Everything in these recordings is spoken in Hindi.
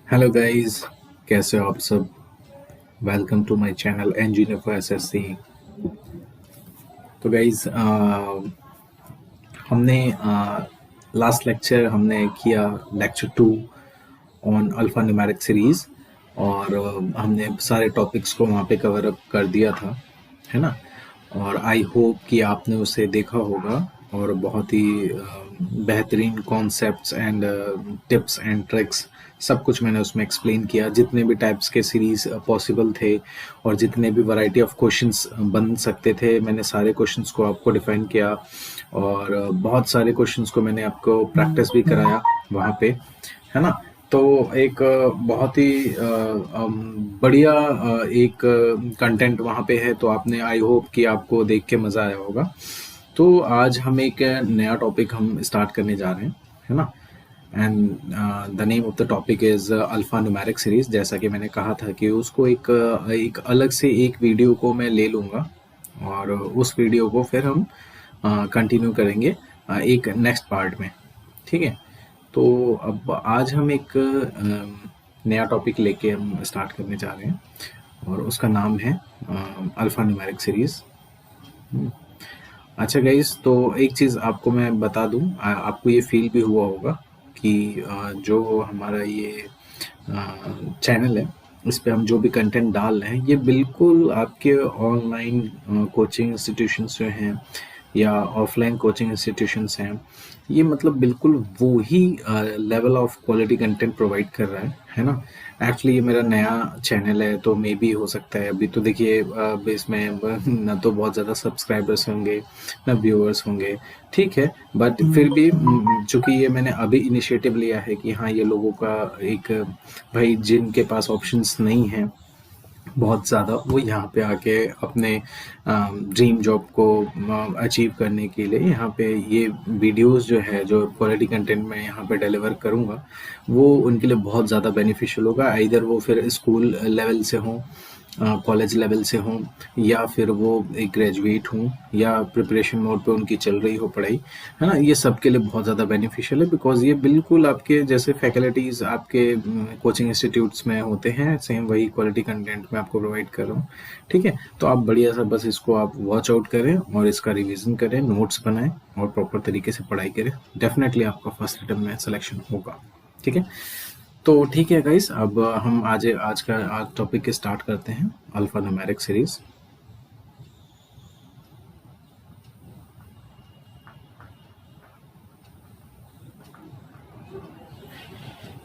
हेलो गाइस, कैसे हो आप सब। Welcome to my channel engineer for SSC. तो गाइस, हमने लास्ट लेक्चर हमने किया lecture 2 on alphanumeric series. और हमने सारे टॉपिक्स को वहाँ पे कवर अप कर दिया था, है ना। और आई होप कि आपने उसे देखा होगा और बहुत ही बेहतरीन concepts and tips and tricks सब कुछ मैंने उसमें एक्सप्लेन किया, जितने भी टाइप्स के सीरीज पॉसिबल थे और जितने भी वैरायटी ऑफ क्वेश्चंस बन सकते थे, मैंने सारे क्वेश्चंस को आपको डिफाइन किया। और बहुत सारे क्वेश्चंस को मैंने आपको प्रैक्टिस भी कराया वहाँ पे, है ना। तो एक बहुत ही बढ़िया एक कंटेंट वहाँ पे है, तो आपने आई होप कि आपको देख के मज़ा आया होगा। तो आज हम एक नया टॉपिक हम स्टार्ट करने जा रहे हैं, है ना। And the name of the topic is alpha numeric series. जैसा कि मैंने कहा था कि उसको एक अलग से एक वीडियो को मैं ले लूँगा और उस वीडियो को फिर हम कंटिन्यू करेंगे एक नेक्स्ट पार्ट में, ठीक है। तो अब आज हम एक नया टॉपिक लेके हम स्टार्ट करने जा रहे हैं और उसका नाम है अल्फ़ा न्यूमेरिक सीरीज़। अच्छा गाइस, तो एक चीज़ आपको मैं बता दूं, आपको ये फील भी हुआ होगा कि जो हमारा ये चैनल है, इस पे हम जो भी कंटेंट डाल रहे हैं ये बिल्कुल आपके ऑनलाइन कोचिंग इंस्टीट्यूशंस जो हैं या ऑफलाइन कोचिंग इंस्टीट्यूशंस हैं, ये मतलब बिल्कुल वो ही level of quality content provide कर रहा है ना। एक्चुअली ये मेरा नया चैनल है, तो मे बी हो सकता है, अभी तो देखिए इसमें ना तो बहुत ज़्यादा सब्सक्राइबर्स होंगे ना व्यूअर्स होंगे, ठीक है। बट फिर भी चूंकि ये मैंने अभी इनिशिएटिव लिया है कि हाँ, ये लोगों का एक भाई जिनके पास ऑप्शंस नहीं है बहुत ज़्यादा, वो यहाँ पे आके अपने ड्रीम जॉब को अचीव करने के लिए यहाँ पे ये वीडियोस जो है, जो क्वालिटी कंटेंट मैं यहाँ पे डिलीवर करूँगा, वो उनके लिए बहुत ज़्यादा बेनिफिशियल होगा। आइदर वो फिर स्कूल लेवल से हों, कॉलेज लेवल से हों, या फिर वो एक ग्रेजुएट हों, या प्रिपरेशन मोड पे उनकी चल रही हो पढ़ाई, है ना। ये सबके लिए बहुत ज़्यादा बेनिफिशियल है, बिकॉज ये बिल्कुल आपके जैसे फैकल्टीज़ आपके कोचिंग इंस्टीट्यूट्स में होते हैं, सेम वही क्वालिटी कंटेंट मैं आपको प्रोवाइड कर रहा हूँ, ठीक है। तो आप बढ़िया सा बस इसको आप वॉच आउट करें और इसका रिविजन करें, नोट्स बनाएं और प्रॉपर तरीके से पढ़ाई करें। डेफिनेटली आपका फर्स्ट अटेम्प्ट में सिलेक्शन होगा, ठीक है। तो ठीक है गाइस, अब हम आज टॉपिक स्टार्ट करते हैं, अल्फा न्यूमेरिक सीरीज।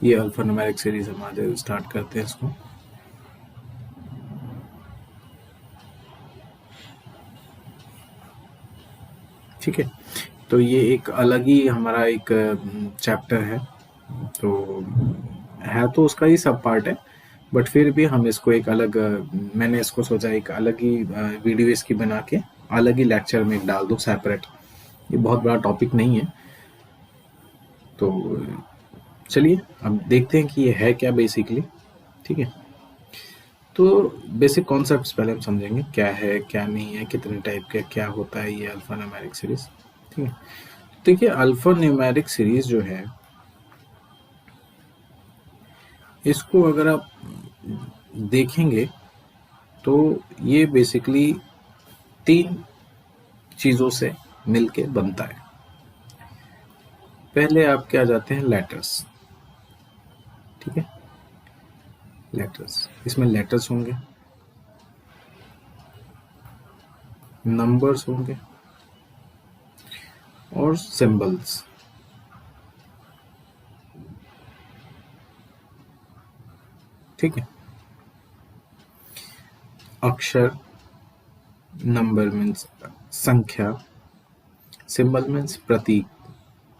ये अल्फा न्यूमेरिक सीरीज हम आज स्टार्ट करते हैं इसको। ठीक है, तो ये एक अलग ही हमारा एक चैप्टर है, तो है तो उसका ही सब पार्ट है, बट फिर भी हम इसको एक अलग मैंने इसको सोचा एक अलग ही वीडियो इसकी बना के अलग ही लेक्चर में डाल दूं सेपरेट। ये बहुत बड़ा टॉपिक नहीं है, तो चलिए अब देखते हैं कि ये है क्या बेसिकली, ठीक है। तो बेसिक कॉन्सेप्ट्स पहले हम समझेंगे, क्या है क्या नहीं है, कितने टाइप का क्या होता है ये अल्फा न्यूमेरिक सीरीज, ठीक है। देखिए, अल्फा न्यूमेरिक सीरीज जो है, इसको अगर आप देखेंगे तो ये बेसिकली 3 चीज़ों से मिलके बनता है। पहले आपके आ जाते हैं लेटर्स, ठीक है। लेटर्स, इसमें लेटर्स होंगे, नंबर्स होंगे और सिंबल्स, ठीक है। अक्षर, नंबर मीन्स संख्या, सिंबल मीन्स प्रतीक,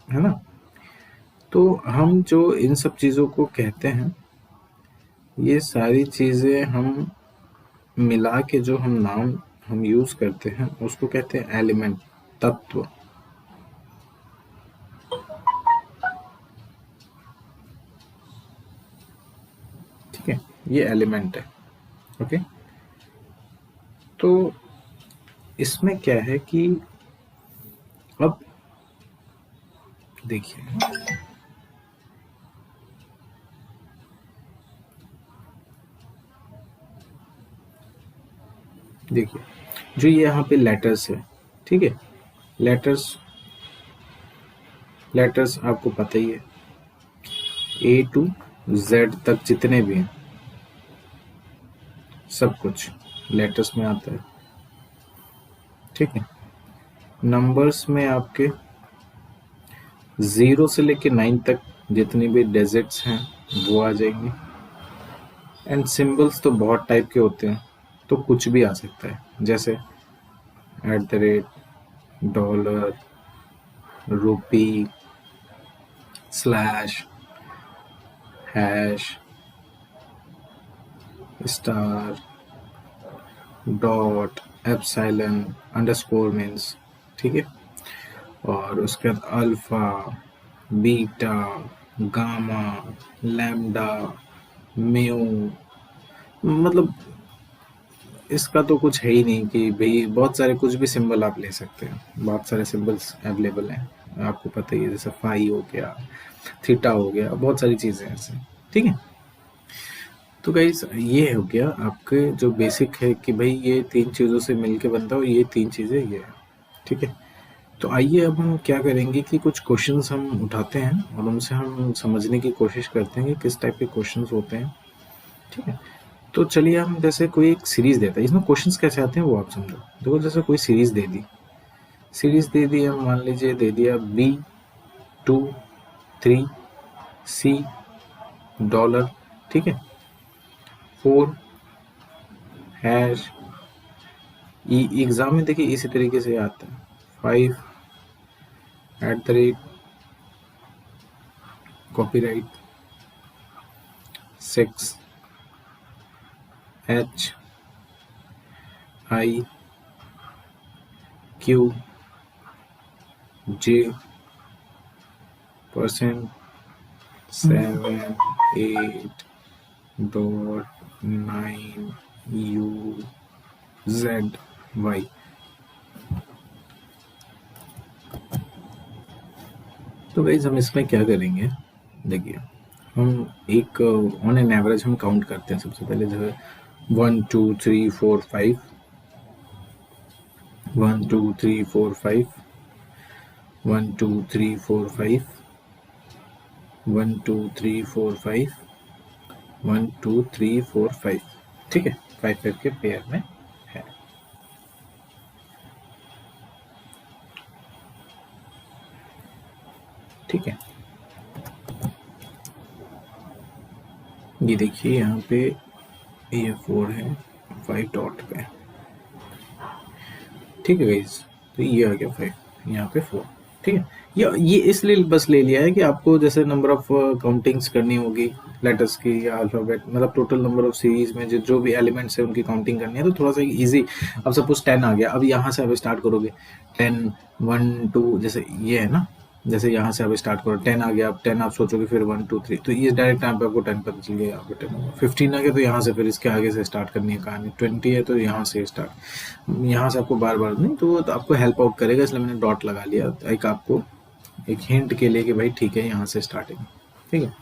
है ना। तो हम जो इन सब चीज़ों को कहते हैं, ये सारी चीज़ें हम मिला के जो हम नाम हम यूज़ करते हैं उसको कहते हैं एलिमेंट, तत्व, ठीक है। ये एलिमेंट है, ओके। तो इसमें क्या है कि अब देखिए, देखिए जो ये यहाँ पे लेटर्स है, ठीक है, लेटर्स लेटर्स आपको पता ही है, ए टू जेड तक जितने भी हैं सब कुछ लेटर्स में आता है, ठीक है। नंबर्स में आपके 0 से लेके 9 तक जितनी भी डिजिट्स हैं वो आ जाएंगी। एंड सिंबल्स तो बहुत टाइप के होते हैं, तो कुछ भी आ सकता है, जैसे @ dollar, rupee, slash, hash, star, dot, epsilon, underscore means, ठीक है। और उसके बाद alpha, beta, gamma, lambda, mu, मतलब इसका तो कुछ है ही नहीं कि भाई बहुत सारे कुछ भी सिंबल आप ले सकते हैं, बहुत सारे सिंबल्स अवेलेबल हैं, आपको पता ही है, जैसे फाई हो गया, थीटा हो गया, बहुत सारी चीज़ें ऐसे, ठीक है। तो गाइस ये हो गया आपके जो बेसिक है कि भाई ये 3 चीज़ों से मिलके बनता है और ये 3 चीज़ें ये है, ठीक है। तो आइए अब हम क्या करेंगे कि कुछ क्वेश्चंस हम उठाते हैं और उनसे हम समझने की कोशिश करते हैं कि किस टाइप के क्वेश्चंस होते हैं, ठीक है। तो चलिए हम जैसे कोई एक सीरीज देता है, इसमें क्वेश्चंस कैसे आते हैं वो आप समझो। देखो जैसे कोई सीरीज दे दी हम मान लीजिए दे दिया B2 3C डॉलर, ठीक है, 4 हैश, एग्जाम में देखिए इसी तरीके से आता है, 5 @ कॉपीराइट, 6 HIQJ% 78.9UZY। तो गाइस हम इसमें क्या करेंगे, देखिए हम एक ऑन एन एवरेज हम काउंट करते हैं। सबसे पहले जो है 1 2 3 4 5, 1 2 3 4 5, 1 2 3 4 5, 1 2 3 4 5, 1 2 3 4 5, ठीक है, 5 के पेयर में है। ठीक है, ये देखिए यहाँ पे ये 4 है 5 डॉट पे, ठीक है गाइस। तो ये आ गया 5, यहाँ पे 4, ठीक है। ये इसलिए बस ले लिया है कि आपको जैसे नंबर ऑफ काउंटिंग्स करनी होगी लेटर्स की या अल्फाबेट, मतलब टोटल नंबर ऑफ सीरीज में जो भी एलिमेंट्स है उनकी काउंटिंग करनी है, तो थोड़ा सा इजी। अब सपोज 10 आ गया, अब यहाँ से अब स्टार्ट करोगे 10 1 2, जैसे ये है ना, जैसे यहाँ से अब स्टार्ट करो 10 आ गया, अब 10 आप सोचोगे फिर 1 2 3, तो ये डायरेक्ट टाइम पे आपको 10 पता चल गया, यहाँ पे 10 होगा। 15 आ गया तो यहाँ से फिर इसके आगे से स्टार्ट करनी है कहानी। 20 है तो यहाँ से स्टार्ट, यहाँ से आपको बार बार नहीं, तो वो तो आपको हेल्प आउट करेगा, इसलिए मैंने डॉट लगा लिया एक आपको एक हिंट के लिए कि भाई ठीक है यहाँ से स्टार्टिंग, ठीक है।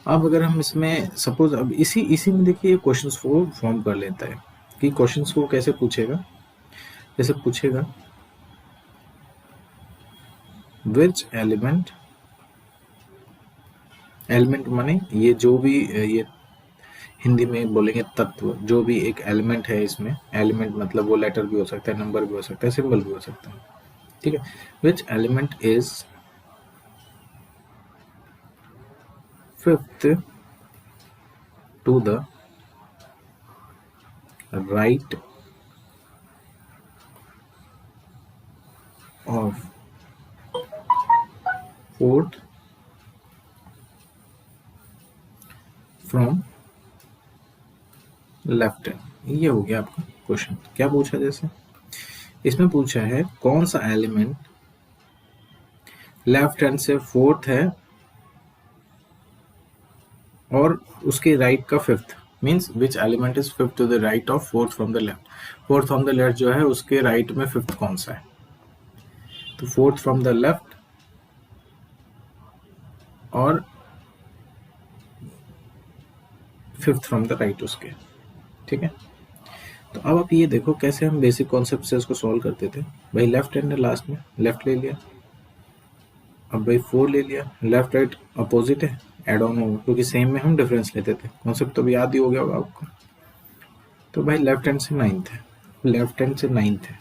अब अगर हम इसमें सपोज अब इसी इसी में देखिए क्वेश्चंस को फॉर्म कर लेता है कि क्वेश्चंस को कैसे पूछेगा, जैसे पूछेगा विच एलिमेंट, एलिमेंट माने ये जो भी ये हिंदी में बोलेंगे तत्व, जो भी एक एलिमेंट है इसमें, एलिमेंट मतलब वो लेटर भी हो सकता है, नंबर भी हो सकता है, सिंबल भी हो सकता है, ठीक है। Which element is fifth to the right of fourth from left hand. ये हो गया आपका क्वेश्चन। क्या पूछा, जैसे इसमें पूछा है कौन सा एलिमेंट लेफ्ट हैंड से फोर्थ है और उसके राइट का fifth, means which element is fifth to the right of fourth from the left. Fourth from the left जो है उसके राइट में फिफ्थ कौन सा है, तो फोर्थ फ्रॉम द लेफ्ट और फिफ्थ फ्रॉम द राइट उसके, ठीक है। तो अब आप ये देखो कैसे हम बेसिक कॉन्सेप्ट से इसको सॉल्व करते थे। भाई लेफ्ट हैंड है, लास्ट में लेफ्ट ले लिया, अब भाई 4 ले लिया, लेफ्ट राइट अपोजिट है, एड ऑन होगा क्योंकि सेम में हम डिफरेंस लेते थे। कॉन्सेप्ट तो भी याद ही हो गया होगा आपको। तो भाई लेफ्ट हैंड से 9th है, लेफ्ट हैंड से 9th है,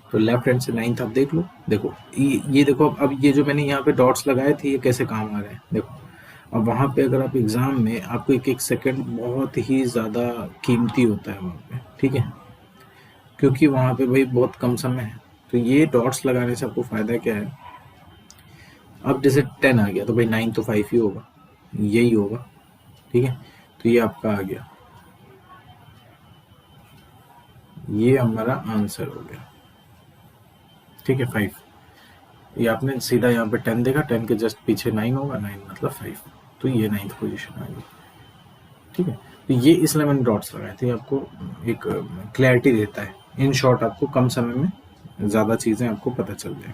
तो लेफ्ट हैंड से 9th आप देख लो। देखो ये देखो, अब ये जो मैंने यहाँ पे डॉट्स लगाए थे ये कैसे काम आ रहे हैं देखो। अब वहाँ पे अगर आप एग्जाम में, आपको एक एक सेकंड बहुत ही ज़्यादा कीमती होता है वहाँ पे, ठीक है, क्योंकि वहाँ पे भाई बहुत कम समय है। तो ये डॉट्स लगाने से आपको फ़ायदा क्या है, अब जैसे 10 आ गया तो भाई 9 तो 5 ही होगा, यही होगा, ठीक है। तो ये आपका आ गया, ये हमारा आंसर हो गया, ठीक है 5। ये आपने सीधा यहाँ पे 10 देखा, 10 के जस्ट पीछे 9 होगा, 9 मतलब 5, तो ये 9th पोजीशन आ गई, ठीक है। तो ये इसलिए मैंने डॉट्स लगाए थे, आपको एक क्लैरिटी देता है। इन शॉर्ट आपको कम समय में ज़्यादा चीज़ें आपको पता चल जाए।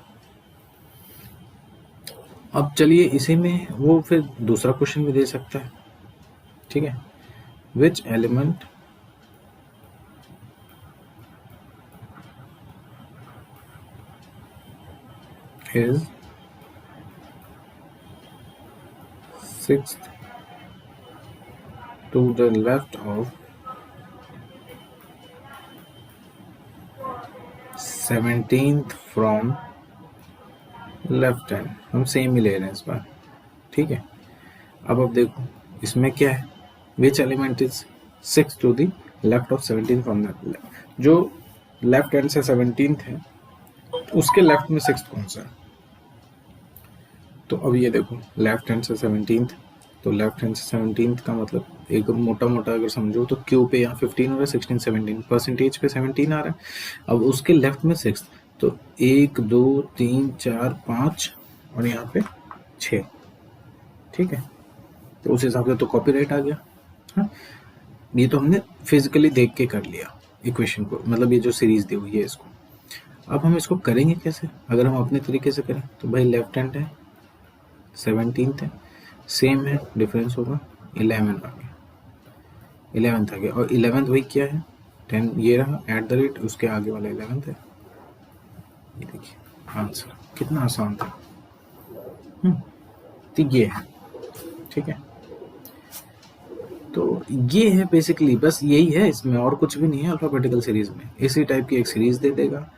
अब चलिए इसी में वो फिर दूसरा क्वेश्चन भी दे सकता है, ठीक है। Which element is 6th to the left of 17th from left hand. हम सेम ही ले रहे हैं इस बार, ठीक है। अब देखो इसमें क्या है, which element is 6 to the left of 17 from the, जो लेफ्ट हैंड से 17th है उसके लेफ्ट में 6th कौन सा है। तो अब ये देखो लेफ्ट हैंड से 17th, तो लेफ्ट हैंड से 17th का मतलब एक मोटा मोटा अगर समझो तो क्यू पे यहाँ 15 हो रहा है, 16 17 परसेंटेज पे 17 आ रहा है। अब उसके लेफ्ट में 6, तो 1 2 3 4 5 और यहाँ पे 6, ठीक है। तो उस हिसाब से तो कॉपीराइट आ गया। हाँ, ये तो हमने फिजिकली देख के कर लिया इक्वेशन को, मतलब ये जो सीरीज दी हुई है इसको। अब हम इसको करेंगे कैसे, अगर हम अपने तरीके से करें तो भाई लेफ्ट हैंड है, 17th है, सेम है, डिफरेंस होगा 11 आ गया, 11th आ गया, और 11th वही क्या है 10, ये रहा एट द रेट, उसके आगे वाला 11th है। ये देखिए आंसर कितना आसान था। तो ये है, ठीक है। तो ये है बेसिकली, बस यही है इसमें, और कुछ भी नहीं है अल्फाबेटिकल सीरीज में। इसी टाइप की एक सीरीज दे देगा,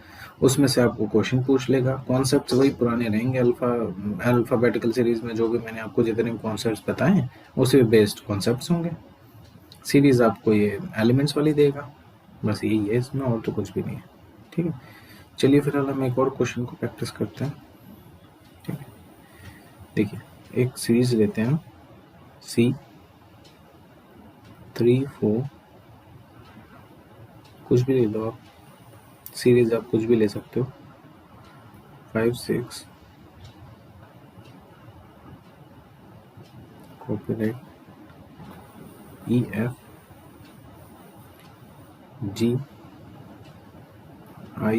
उसमें से आपको क्वेश्चन पूछ लेगा, कॉन्सेप्ट्स वही पुराने रहेंगे। अल्फाबेटिकल सीरीज में जो भी मैंने आपको जितने कॉन्सेप्ट्स बताए हैं उसी बेस्ड कॉन्सेप्ट्स होंगे। सीरीज आपको ये एलिमेंट्स वाली देगा, बस यही है इसमें, और तो कुछ भी नहीं है, ठीक है। चलिए फिर हम एक और क्वेश्चन को प्रैक्टिस करते हैं, ठीक है। देखिए एक सीरीज लेते हैं C3 4, कुछ भी ले लो आप, सीरीज आप कुछ भी ले सकते हो, 5 6, copyright EF G I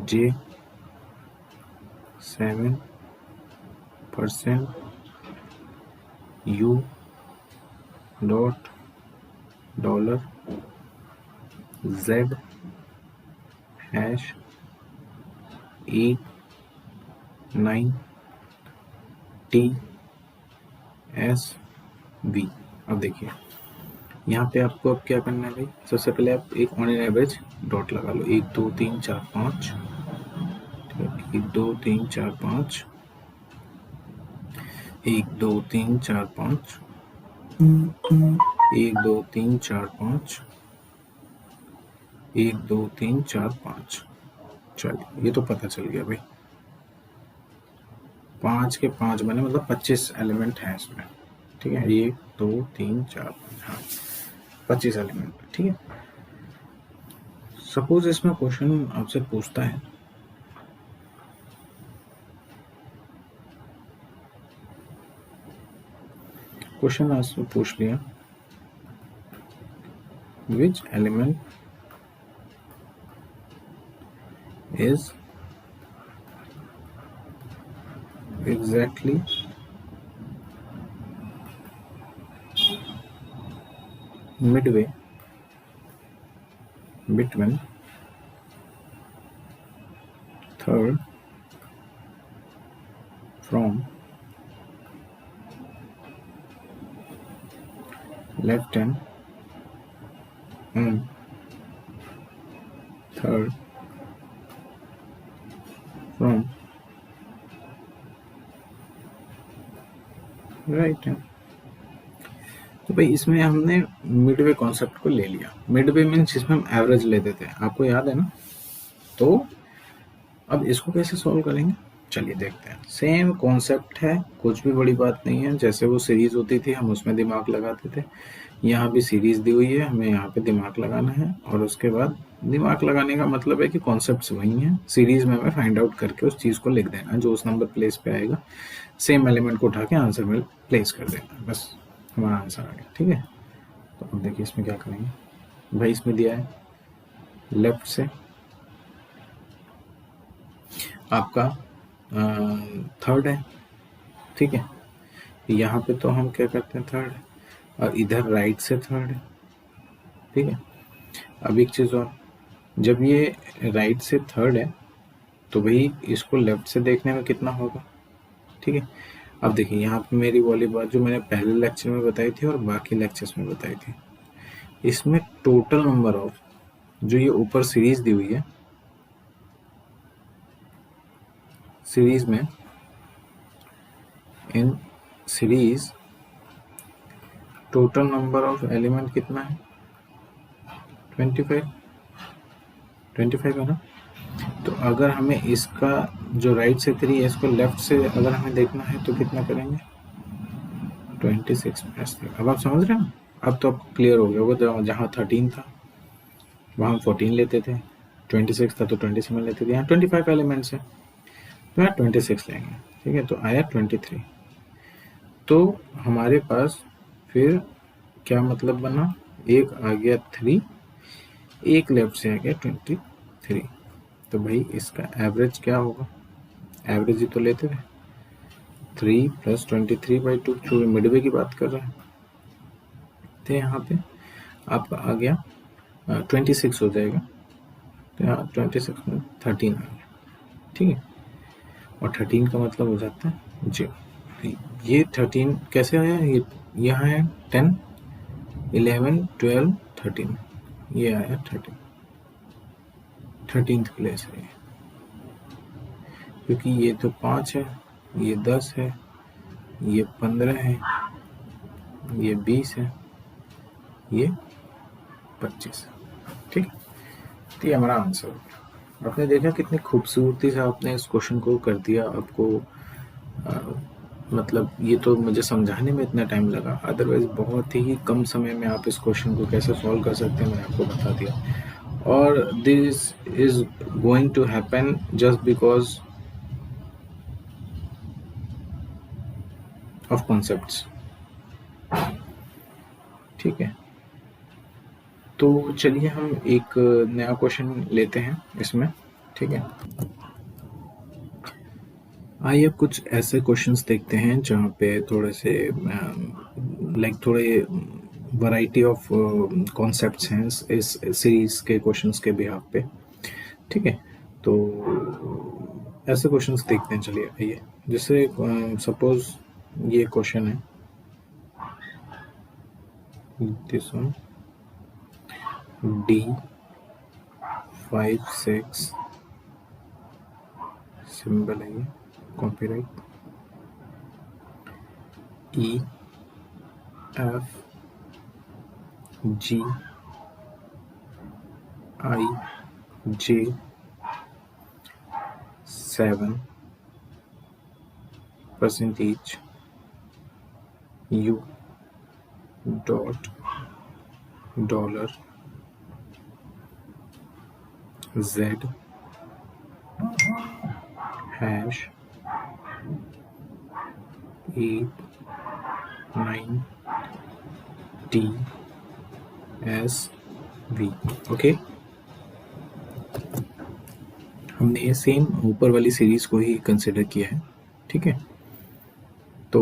J 7% U dot $Z hash 8 9 T S B। अब देखिए यहाँ पे आपको अब क्या करना है भाई, सबसे पहले आप एक ऑन एन एवरेज डॉट लगा लो, 1 2 3 4 5, 1 2 3 4 5, 1 2 3 4 5, 1 2 3 4 5, 1 2 3 4 5। चलिए ये तो पता चल गया भाई, 5 के 5 बने, मतलब 25 एलिमेंट हैं इसमें, ठीक है। 1 2 3 4 5, हाँ 25 एलिमेंट, ठीक है। सपोज इसमें क्वेश्चन आपसे पूछता है क्वेश्चन आपसे पूछ लिया, विच element is exactly midway between third from left hand and third from right hand. तो भाई इसमें हमने मिडवे कॉन्सेप्ट को ले लिया। मिडवे मीन्स जिसमें हम एवरेज लेते थे, आपको याद है ना। तो अब इसको कैसे सॉल्व करेंगे, चलिए देखते हैं। सेम कॉन्सेप्ट है, कुछ भी बड़ी बात नहीं है। जैसे वो सीरीज होती थी हम उसमें दिमाग लगाते थे, यहाँ भी सीरीज दी हुई है, हमें यहाँ पे दिमाग लगाना है। और उसके बाद दिमाग लगाने का मतलब है कि कॉन्सेप्ट्स वही हैं। सीरीज में हमें फाइंड आउट करके उस चीज़ को लिख देना, जो उस नंबर प्लेस पे आएगा सेम एलिमेंट को उठा के आंसर में प्लेस कर देना, बस हमारा आंसर आ गया। ठीक है, तो अब देखिए इसमें क्या करेंगे। भाई इसमें दिया है लेफ्ट से आपका थर्ड है, ठीक है। यहाँ पे तो हम क्या करते हैं थर्ड, और इधर राइट से थर्ड है, ठीक है। अब एक चीज़ और, जब ये राइट से थर्ड है तो भाई इसको लेफ्ट से देखने में कितना होगा, ठीक है। अब देखिए यहाँ पे मेरी वाली बात जो मैंने पहले लेक्चर में बताई थी और बाकी लेक्चर्स में बताई थी, इसमें टोटल नंबर ऑफ जो ये ऊपर सीरीज दी हुई है, सीरीज में in series total number of element कितना है 25 है ना। तो अगर हमें इसका जो राइट से 3 है इसको लेफ्ट से अगर हमें देखना है तो कितना करेंगे 26 प्लस 3। अब आप समझ रहे हैं ना, अब तो आपको क्लियर हो गया होगा। जहाँ 13 था वहाँ हम 14 लेते थे, 26 था तो 27 लेते थे, यहाँ 25 एलिमेंट्स है तो यहाँ 26 लेंगे, ठीक है। तो आया 23। तो हमारे पास फिर क्या मतलब बना, एक आ गया 3, एक लेफ्ट से आ गया 23। तो भाई इसका एवरेज क्या होगा, एवरेज ही तो लेते थे 3 + 23/2, जो मिडवे की बात कर रहे हैं। तो यहाँ पे आपका आ गया 26 हो जाएगा, तो यहाँ 26 में 13 आ गया, ठीक है। और 13 का मतलब हो जाता है जी, ये 13 कैसे आया, ये यहाँ है 10 11 12 13, ये आया 13th प्लेस है, क्योंकि ये तो 5 है, ये 10 है, ये 15 है, ये 20 है, ये 25 है, ठीक। तो ये हमारा आंसर हो गया। आपने देखा कितनी खूबसूरती से आपने इस क्वेश्चन को कर दिया। आपको मतलब ये तो मुझे समझाने में इतना टाइम लगा, अदरवाइज बहुत ही कम समय में आप इस क्वेश्चन को कैसे सॉल्व कर सकते हैं मैंने आपको बता दिया। और this is going to happen just because of concepts, ठीक है। तो चलिए हम एक नया क्वेश्चन लेते हैं इसमें, ठीक है। आइए अब कुछ ऐसे क्वेश्चंस देखते हैं जहाँ पे थोड़े से लाइक थोड़े वैरायटी ऑफ कॉन्सेप्ट्स हैं इस सीरीज के क्वेश्चंस के बिहाफ पे, ठीक है। तो ऐसे क्वेश्चंस देखते हैं, चलिए आइए। जैसे सपोज ये क्वेश्चन है, दिस वन D56 सिंबल है ये, copyright, EF G I J 7% U dot dollar Z hash 8 9 T S V, okay. हमने ये सेम ऊपर वाली सीरीज को ही कंसिडर किया है, ठीक है। तो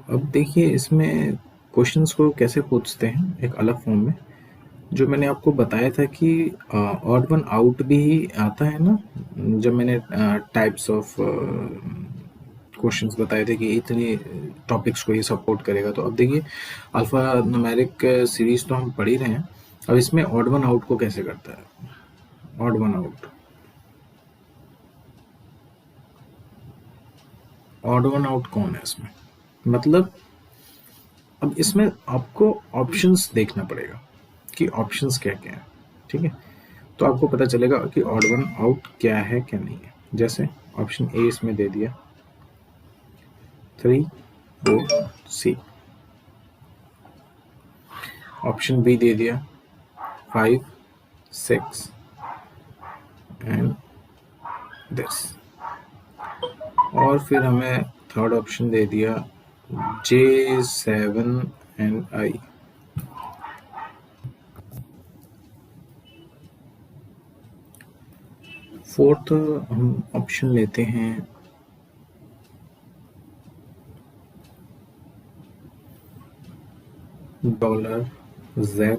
अब देखिए इसमें क्वेश्चंस को कैसे पूछते हैं एक अलग फॉर्म में। जो मैंने आपको बताया था कि ऑड वन आउट भी आता है ना, जब मैंने टाइप्स ऑफ क्वेश्चंस बताए थे कि इतने टॉपिक्स को ये सपोर्ट करेगा। तो अब देखिए अल्फा न्यूमेरिक सीरीज तो हम पढ़ ही रहे हैं, अब इसमें ऑड वन आउट को कैसे करता है। Odd one out, odd one out कौन है इसमें, मतलब अब इसमें आपको ऑप्शंस देखना पड़ेगा कि ऑप्शंस क्या क्या है, ठीक है। तो आपको पता चलेगा कि ऑड वन आउट क्या है क्या नहीं है। जैसे ऑप्शन ए इसमें दे दिया 3 4 सी, ऑप्शन बी दे दिया 5 6 एंड दिस, और फिर हमें थर्ड ऑप्शन दे दिया J7 एंड I। फोर्थ हम ऑप्शन लेते हैं $Z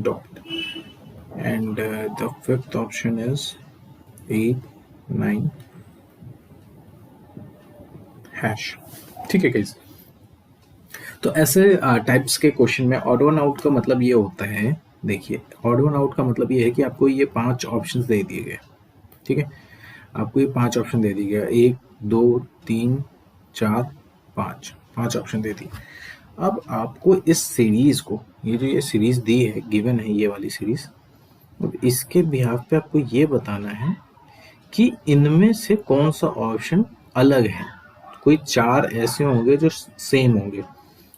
dot, and the fifth option is 8 9 hash, ठीक है गाइस। तो ऐसे टाइप्स के क्वेश्चन में ऑड वन आउट का मतलब ये होता है, देखिए ऑड वन आउट का मतलब ये है कि आपको ये 5 ऑप्शंस दे दिए गए, ठीक है। आपको ये 5 ऑप्शन दे दिए गए, 1 2 3 4 5, 5 ऑप्शन दे दिए। अब आपको इस सीरीज को, ये जो ये सीरीज दी है, गिवन है ये वाली सीरीज, अब इसके बिहाफ पे आपको ये बताना है कि इनमें से कौन सा ऑप्शन अलग है। कोई 4 ऐसे होंगे जो सेम होंगे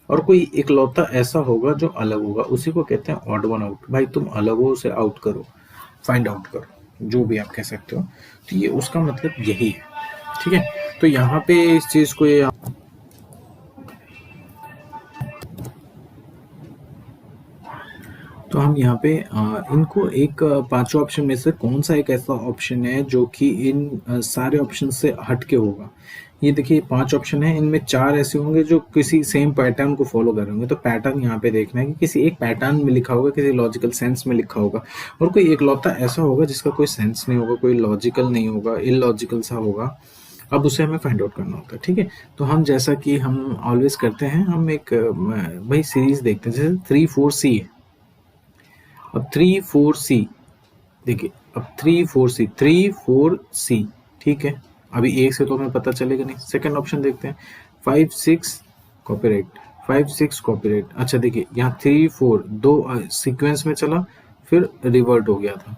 और कोई इकलौता ऐसा होगा जो अलग होगा, उसी को कहते हैं ऑड वन आउट। भाई तुम अलग हो उसे आउट करो, फाइंड आउट करो, जो भी आप कह सकते हो। तो ये उसका मतलब यही है, ठीक है। तो यहाँ पे इस चीज को ये तो हम यहाँ पे इनको एक 5 ऑप्शन में से कौन सा एक ऐसा ऑप्शन है जो कि इन सारे ऑप्शन से हटके होगा। ये देखिए 5 ऑप्शन है, इनमें 4 ऐसे होंगे जो किसी सेम पैटर्न को फॉलो कर रहे होंगे। तो पैटर्न यहाँ पे देखना है कि किसी एक पैटर्न में लिखा होगा, किसी लॉजिकल सेंस में लिखा होगा, और कोई एकलौता ऐसा होगा जिसका कोई सेंस नहीं होगा, कोई लॉजिकल नहीं होगा, इलॉजिकल सा होगा। अब उसे हमें फाइंड आउट करना होता है, ठीक है। तो हम जैसा कि हम ऑलवेज करते हैं, हम एक भाई सीरीज देखते हैं, जैसे 3 4 सी है। अब 3 4 सी, देखिए अब 3 4 सी 3 4 सी, ठीक है। अभी एक से तो हमें पता चलेगा नहीं। सेकंड ऑप्शन देखते हैं 5 6 कॉपीराइट, 5 6 कॉपीराइट। अच्छा देखिए यहाँ 3 4 दो सीक्वेंस में चला, फिर रिवर्ट हो गया था,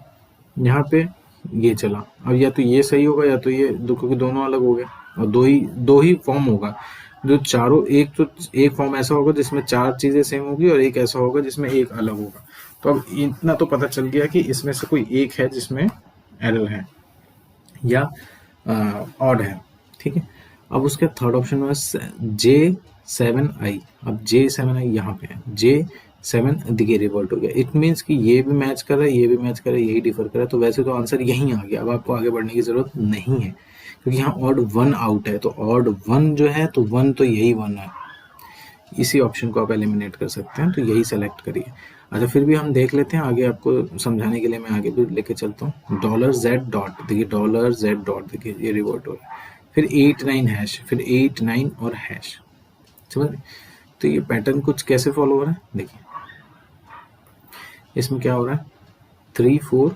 यहाँ पे ये चला। अब या तो ये सही होगा या तो ये, क्योंकि दोनों अलग हो गए, और दो ही फॉर्म होगा जो चारों, एक तो एक फॉर्म ऐसा होगा जिसमें 4 चीजें सेम होगी और एक ऐसा होगा जिसमें एक अलग होगा। तो अब इतना तो पता चल गया कि इसमें से कोई एक है जिसमें एरर है या ऑड है, ठीक है। अब उसके थर्ड ऑप्शन में J7I, अब J7I यहाँ पे है, J7 देखिए रिवर्ट हो गया। इट मीन्स कि ये भी मैच कर रहा है, ये भी मैच कर रहा है, यही डिफर कर रहा है। तो वैसे तो आंसर यहीं आ गया, अब आपको आगे बढ़ने की जरूरत नहीं है, क्योंकि यहाँ ऑड वन आउट है। तो ऑड वन जो है, तो वन तो यही वन है, इसी ऑप्शन को आप एलिमिनेट कर सकते हैं, तो यही सेलेक्ट करिए। अच्छा फिर भी हम देख लेते हैं आगे, आपको समझाने के लिए मैं आगे भी लेके चलता हूँ। $Z डॉट, देखिए $Z डॉट, देखिए ये रिवर्ट हो रहा है। फिर 8 9 हैश, फिर 8 9 और हैश, समझ। तो ये पैटर्न कुछ कैसे फॉलो हो रहा है, देखिए इसमें क्या हो रहा है, 3 4,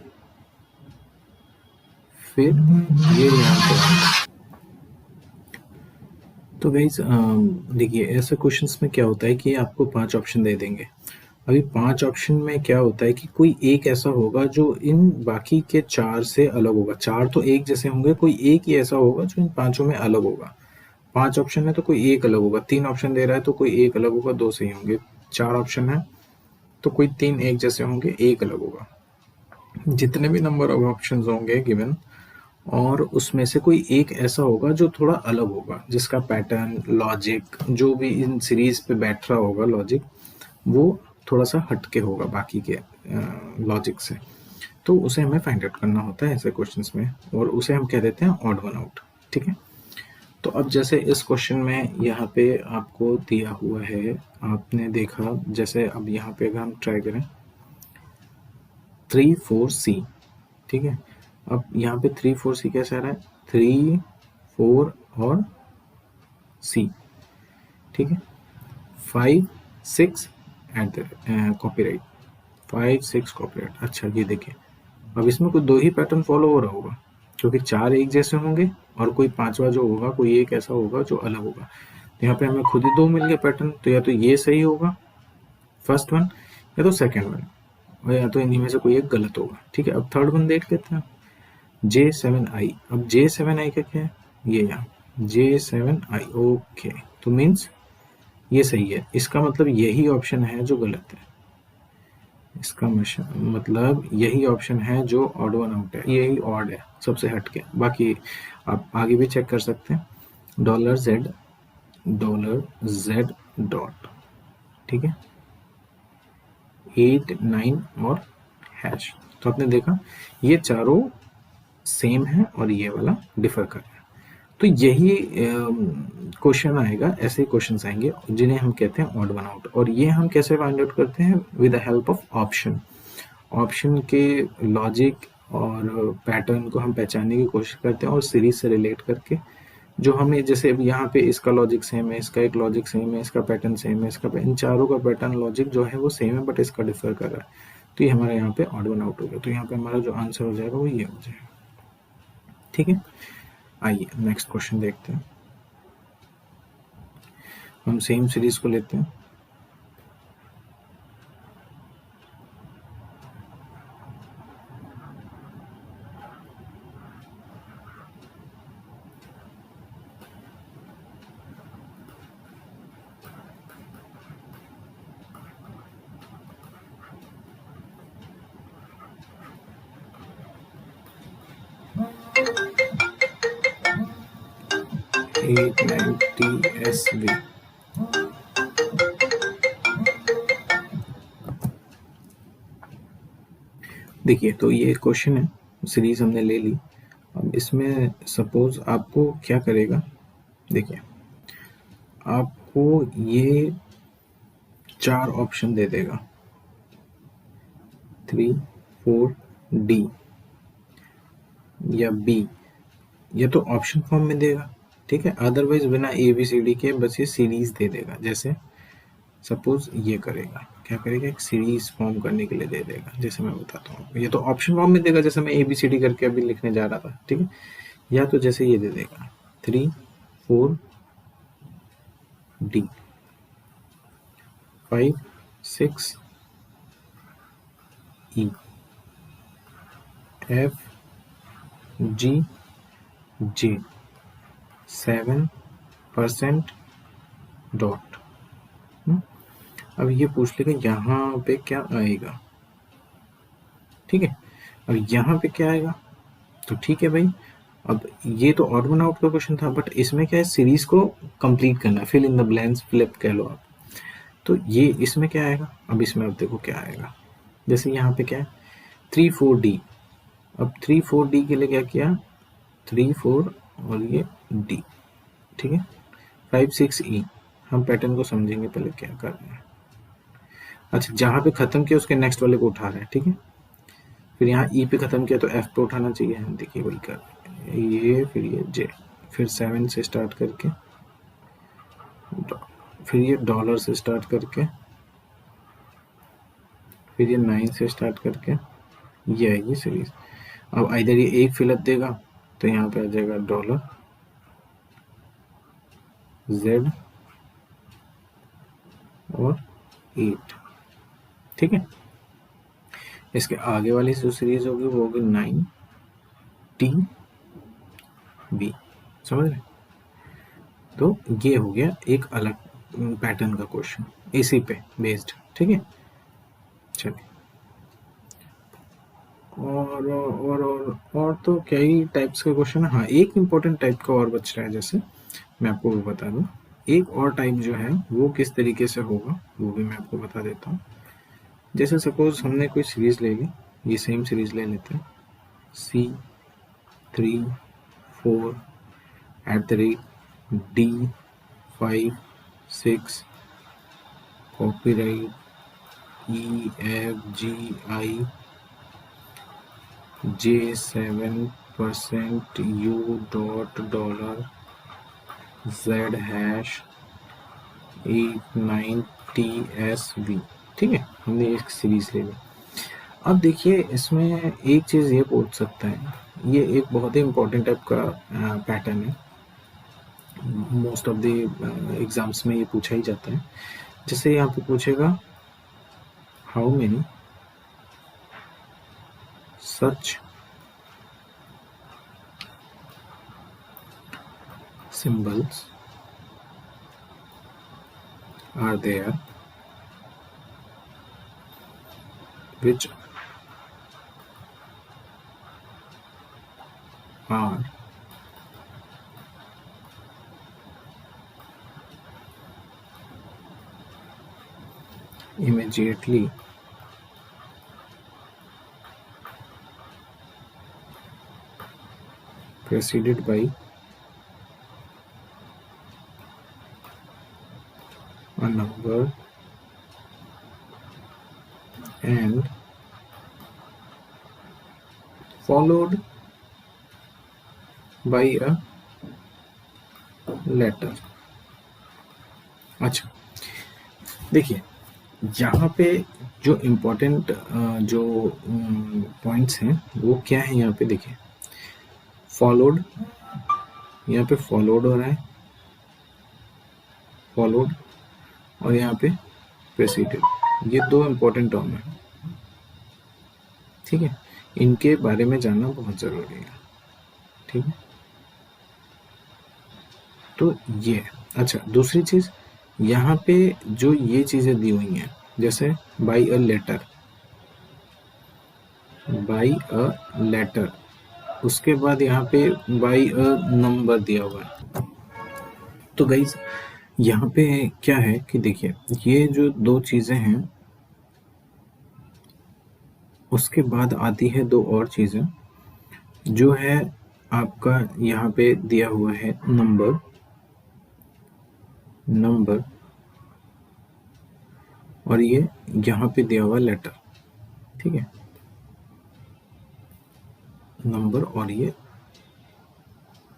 फिर ये यहाँ पे। तो गाइज देखिए ऐसे क्वेश्चंस में क्या होता है कि आपको 5 ऑप्शन दे देंगे। अभी 5 ऑप्शन में क्या होता है कि कोई एक ऐसा होगा जो इन बाकी के 4 से अलग होगा। 4 तो एक जैसे होंगे, कोई एक ही ऐसा होगा जो इन पांचों में अलग होगा। 5 ऑप्शन है तो कोई एक अलग होगा। 3 ऑप्शन दे रहा है तो कोई एक अलग होगा, 2 सही होंगे। 4 ऑप्शन है तो कोई 3 एक जैसे होंगे, एक अलग होगा। जितने भी नंबर ऑफ ऑप्शंस होंगे गिवन, और उसमें से कोई एक ऐसा होगा जो थोड़ा अलग होगा, जिसका पैटर्न, लॉजिक, जो भी इन सीरीज पे बैठ रहा होगा लॉजिक, वो थोड़ा सा हटके होगा बाकी के लॉजिक से। तो उसे हमें फाइंड आउट करना होता है ऐसे क्वेश्चंस में, और उसे हम कह देते हैं ऑड वन आउट, ठीक है। तो अब जैसे इस क्वेश्चन में यहाँ पे आपको दिया हुआ है, आपने देखा जैसे, अब यहाँ पे अगर हम ट्राई करें 3 4 C, ठीक है। अब यहाँ पे 3 4 C कैसे आ रहा है, 3 4 और C, ठीक है। 5 6 एट द कॉपीराइट, 5 6 कॉपीराइट। अच्छा ये देखिए, अब इसमें कोई दो ही पैटर्न फॉलो हो रहा होगा, क्योंकि चार एक जैसे होंगे और कोई पांचवा जो होगा कोई एक ऐसा होगा जो अलग होगा। तो यहाँ पे हमें खुद ही दो मिल गए पैटर्न, तो या तो ये सही होगा फर्स्ट वन, या तो सेकेंड वन, और या तो इन्हीं में से कोई एक गलत होगा, ठीक है। अब थर्ड वन देख लेते हैं, J7I। अब J7I का क्या है, ये यहाँ J7I, ओके। तो मीन्स ये सही है, इसका मतलब यही ऑप्शन है जो गलत है, इसका मतलब यही ऑप्शन है जो ऑड वन आउट है, यही ऑड है सबसे हटके। बाकी आप आगे भी चेक कर सकते हैं, $Z डॉट, ठीक है, 8 9 और हैश। तो आपने देखा ये चारों सेम है और ये वाला डिफर कर रहा है। तो यही क्वेश्चन आएगा, ऐसे क्वेश्चन आएंगे जिन्हें हम कहते हैं ऑड वन आउट। और ये हम कैसे फाइंड आउट करते हैं, with the help of option. Option के लॉजिक और पैटर्न को हम पहचानने की कोशिश करते हैं और सीरीज से रिलेट करके, जो हमें जैसे अब यहाँ पे इसका लॉजिक सेम है, इसका एक लॉजिक सेम है, इसका पैटर्न सेम है, इसका इन चारों का पैटर्न लॉजिक जो है वो सेम है बट इसका डिफर कर रहा है, तो ये हमारे यहाँ पे ऑड वन आउट हो गया। तो यहाँ पे हमारा जो आंसर हो जाएगा वो ये हो जाएगा, ठीक है। आइए नेक्स्ट क्वेश्चन देखते हैं, हम सेम सीरीज को लेते हैं। TSV, देखिए तो ये क्वेश्चन है, सीरीज हमने ले ली। अब इसमें सपोज आपको क्या करेगा, देखिए आपको ये चार ऑप्शन दे देगा, 3 4 D या B, ये तो ऑप्शन फॉर्म में देगा, ठीक है। अदरवाइज बिना ABCD के बस ये सीरीज दे देगा। जैसे सपोज ये करेगा, क्या करेगा, एक सीरीज फॉर्म करने के लिए दे देगा, जैसे मैं बताता हूँ। ये तो ऑप्शन फॉर्म में देगा, जैसे मैं ABCD करके अभी लिखने जा रहा था, ठीक है। या तो जैसे ये दे देगा 3 4 D, 5 6 E, F G J, 7% dot. अब ये पूछ लेगा यहाँ पे क्या आएगा, ठीक है। अब यहाँ पे क्या आएगा, तो ठीक है भाई। अब ये तो ऑड वन आउट का क्वेश्चन था, बट इसमें क्या है, सीरीज को कंप्लीट करना, fill in the blanks, flip कह लो आप। तो ये इसमें क्या आएगा, अब इसमें अब देखो क्या आएगा। जैसे यहाँ पे क्या है 3 4 D, अब 3 4 D के लिए क्या किया, 3 4 और ये D, ठीक है। 5 6 E, हम पैटर्न को समझेंगे पहले क्या कर रहे हैं। अच्छा जहाँ पे खत्म किया उसके नेक्स्ट वाले को उठा रहे हैं, ठीक है। फिर यहाँ E पे खत्म किया तो F पे उठाना चाहिए, हम देखिए वही कर रहे हैं। ये फिर ये J, फिर 7 से स्टार्ट करके, फिर ये डॉलर से स्टार्ट करके, फिर ये 9 से स्टार्ट करके, ये आएगी सीरीज। अब इधर ये एक फिलअप देगा तो यहाँ पे आ जाएगा डॉलर Z और 8, ठीक है। इसके आगे वाली जो सीरीज होगी वो होगी 9 T B, समझ रहे। तो ये हो गया एक अलग पैटर्न का क्वेश्चन इसी पे बेस्ड, ठीक है। चलिए और तो कई टाइप्स के क्वेश्चन है। हाँ एक इम्पोर्टेंट टाइप का और बच रहा है, जैसे मैं आपको वो बता दूं। एक और टाइप जो है वो किस तरीके से होगा वो भी मैं आपको बता देता हूँ। जैसे सपोज हमने कोई सीरीज ले ली, ये सेम सीरीज ले लेते हैं, C3 4 @D 5 6 copyright EFGI J7% U dot dollar Z hash 89TSV। ठीक है, हमने एक सीरीज ले ली। अब देखिए इसमें एक चीज़ ये पूछ सकता है, ये एक बहुत ही इम्पोर्टेंट टाइप का पैटर्न है, मोस्ट ऑफ द एग्जाम्स में ये पूछा ही जाता है। जैसे यहाँ पे पूछेगा how many such symbols are there which are immediately preceded by a number and followed by a letter। अच्छा देखिए यहाँ पे जो इम्पोर्टेंट जो पॉइंट्स हैं वो क्या है, यहाँ पे देखिए फॉलोड, यहाँ पे फॉलोड हो रहा है, फॉलोड, और यहाँ पे प्रेसिडेड, ये दो इम्पोर्टेंट टर्म है। ठीक है, इनके बारे में जानना बहुत ज़रूरी है। ठीक है, तो ये अच्छा दूसरी चीज़ यहाँ पे जो ये चीज़ें दी हुई हैं, जैसे by a letter, by a letter, उसके बाद यहाँ पे बाई अ नंबर दिया हुआ है। तो गाइस यहाँ पे क्या है कि देखिए ये जो दो चीज़ें हैं, उसके बाद आती है दो और चीज़ें, जो है आपका यहाँ पे दिया हुआ है नंबर, नंबर, और ये यहाँ पे दिया हुआ लेटर। ठीक है, नंबर और ये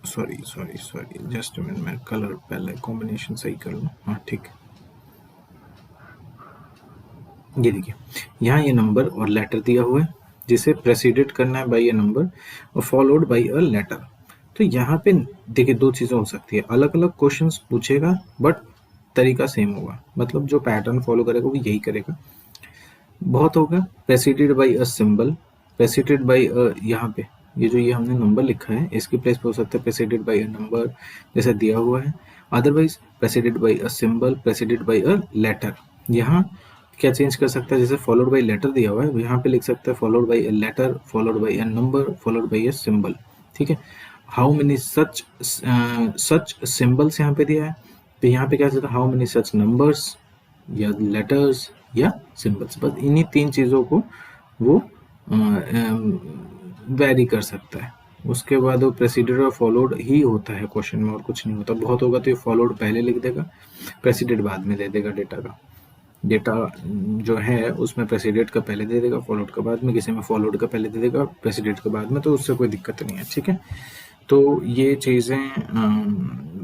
सॉरी जस्ट मिनट, मैं कलर पहले कॉम्बिनेशन सही कर लूँ। हाँ ठीक है, ये देखिए यहाँ ये नंबर और लेटर दिया हुआ है, जिसे प्रेसिडेड करना है बाई ए नंबर और फॉलोड बाई अ लेटर। तो यहाँ पे देखिए दो चीज़ें हो सकती है, अलग अलग क्वेश्चंस पूछेगा बट तरीका सेम होगा, मतलब जो पैटर्न फॉलो करेगा वो यही करेगा। बहुत होगा preceded by a symbol, preceded by a, यहाँ पे ये जो ये हमने नंबर लिखा है इसकी प्लेस पे हो सकता है प्रेसिडेड बाई अ नंबर जैसा दिया हुआ है, otherwise preceded by a symbol, preceded by a letter. यहाँ क्या चेंज कर सकता है, जैसे फॉलोड बाई लेटर दिया हुआ है यहाँ पे लिख सकता है followed by a letter, followed by a number, followed by a symbol. ठीक है, हाउ मेनी सच सिंबल्स यहाँ पे दिया है, तो यहाँ पे क्या चलता है हाउ मेनी सच नंबर्स या लेटर्स या सिंबल्स, बस इन्हीं तीन चीज़ों को वो वेरी कर सकता है। उसके बाद वो प्रेसिडेड और फॉलोड ही होता है क्वेश्चन में, और कुछ नहीं होता। बहुत होगा तो ये फॉलोड पहले लिख देगा, प्रेसिडेड बाद में दे देगा डेटा का, डेटा जो है उसमें प्रेसिडेड का पहले दे देगा, फॉलोड का बाद में, किसी में फॉलोड का पहले दे देगा, प्रेसिडेड का बाद में, तो उससे कोई दिक्कत नहीं है। ठीक है, तो ये चीज़ें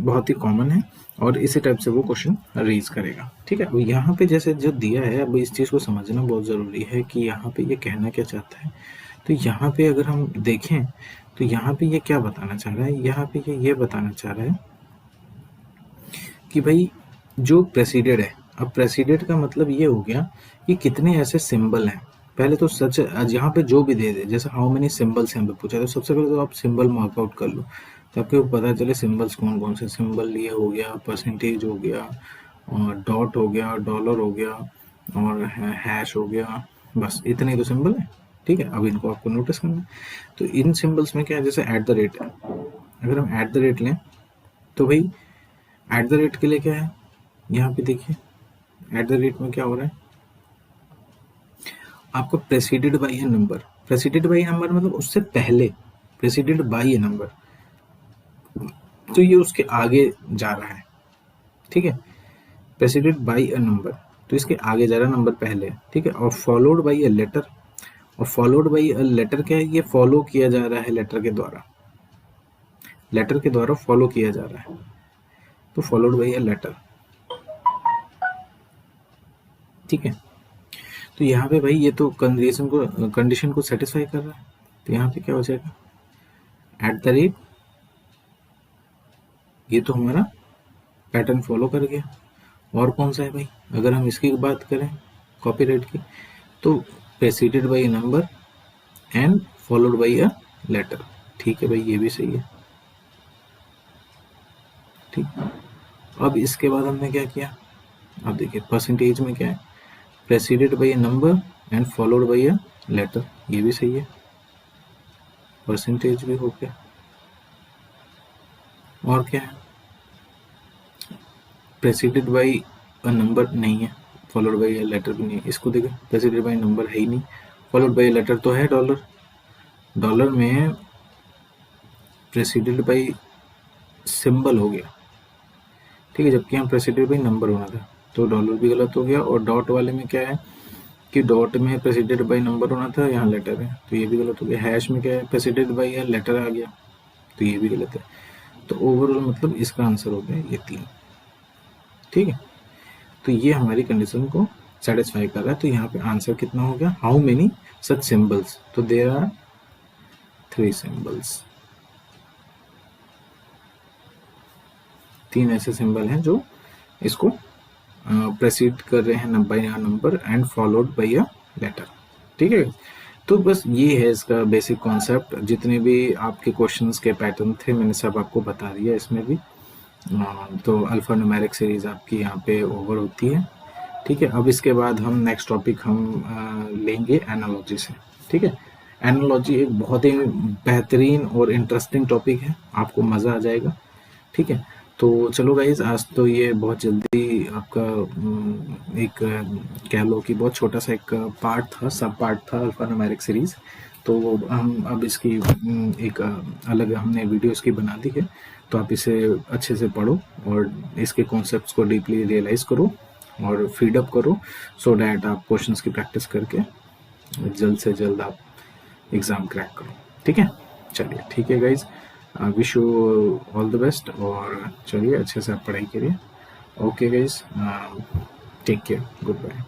बहुत ही कॉमन है और इसी टाइप से वो क्वेश्चन रेज करेगा। ठीक है, अब यहाँ पे जैसे जो दिया है, अब इस चीज़ को समझना बहुत ज़रूरी है कि यहाँ पे ये कहना क्या चाहता है। तो यहाँ पे अगर हम देखें तो यहाँ पे ये क्या बताना चाह रहा है, यहाँ पे ये बताना चाह रहा है कि भाई जो प्रेसिडेड है, अब प्रेसिडेड का मतलब ये हो गया कि कितने ऐसे सिंबल हैं। पहले तो सच यहाँ पे जो भी दे दे, जैसे हाउ मेनी सिंबल्स यहाँ पे पूछा, तो सबसे पहले तो आप सिंबल मार्कआउट कर लो ताकि वो पता चले सिंबल्स कौन कौन से सिंबल, ये हो गया परसेंटेज हो गया, और डॉट हो गया, डॉलर हो गया, और हैश हो गया, बस इतने ही तो सिंबल है। ठीक है, अब इनको आपको नोटिस करना है। तो इन सिंबल्स में क्या है, जैसे एट द रेट है, अगर हम एट द रेट लें तो भाई एट द रेट के लिए क्या है, यहाँ पे देखिए एट द रेट में क्या हो रहा है, आपको preceded by A number, preceded by A number मतलब उससे पहले, प्रेसिडेड बाई ए नंबर, तो ये उसके आगे जा रहा है। ठीक है, प्रेसिडेड बाई अ नंबर तो इसके आगे जा रहा है, नंबर पहले है। ठीक है, और फॉलोड बाई ए लेटर, और फॉलोड बाई अ लेटर क्या है, ये फॉलो किया जा रहा है लेटर के द्वारा, लेटर के द्वारा फॉलो किया जा रहा है, तो फॉलोड बाई अ लेटर। ठीक है, तो यहाँ पे भाई ये तो कंडीशन को सेटिस्फाई कर रहा है, तो यहाँ पे क्या हो जाएगा, एट द रेट, ये तो हमारा पैटर्न फॉलो कर गया। और कौन सा है भाई, अगर हम इसकी बात करें कॉपीराइट की, तो preceded by number and followed by a letter. ठीक है भाई, ये भी सही है। ठीक, अब इसके बाद हमने क्या किया, अब देखिए परसेंटेज में क्या है, preceded by a number and followed by a letter, ये भी सही है, परसेंटेज भी हो गया। और क्या है, प्रेसिडेड बाई अ नंबर नहीं है, फॉलोड बाई अ लेटर भी नहीं है, इसको देखो प्रेसिडेड बाई नंबर है ही नहीं, फॉलोड बाई लेटर तो है डॉलर, डॉलर में प्रेसिडेड बाई सिंबल हो गया। ठीक है, जबकि यहाँ प्रेसिडेड बाई नंबर होना था, तो डॉलर भी गलत हो गया। और डॉट वाले में क्या है कि डॉट में प्रेसिडेड बाई नंबर होना था, यहाँ लेटर है, तो ये भी गलत हो गया। हैश में क्या है, प्रेसिडेड बाई या लेटर आ गया, तो ये भी गलत है। तो ओवरऑल मतलब इसका आंसर हो गया ये 3। ठीक है, तो ये हमारी कंडीशन को सेटिस्फाई कर रहा है। तो यहाँ पे आंसर कितना हो गया, हाउ मेनी सच सिंबल्स, तो देयर आर 3 सिंबल्स, 3 ऐसे सिंबल हैं जो इसको प्रेसिड कर रहे हैं by a number and followed by a letter. ठीक है, तो बस ये है इसका बेसिक कॉन्सेप्ट। जितने भी आपके क्वेश्चंस के पैटर्न थे मैंने सब आपको बता दिया इसमें भी। तो अल्फा न्यूमेरिक सीरीज आपकी यहाँ पे ओवर होती है। ठीक है, अब इसके बाद हम नेक्स्ट टॉपिक हम लेंगे एनालॉजी से। ठीक है, एनालॉजी एक बहुत ही बेहतरीन और इंटरेस्टिंग टॉपिक है, आपको मज़ा आ जाएगा। ठीक है, तो चलो गाइज, आज तो ये बहुत जल्दी आपका एक कह लो कि बहुत छोटा सा एक पार्ट था, सब पार्ट था अल्फा न्यूमेरिक सीरीज। तो हम अब इसकी एक अलग हमने वीडियो इसकी बना दी है, तो आप इसे अच्छे से पढ़ो और इसके कॉन्सेप्ट्स को डीपली रियलाइज करो और फीडअप करो, सो डैट आप क्वेश्चंस की प्रैक्टिस करके जल्द से जल्द आप एग्ज़ाम क्रैक करो। ठीक है, चलिए ठीक है guys, wish you all the best, और चलिए अच्छे से आप पढ़ाई करिए। Okay guys, take care, good bye.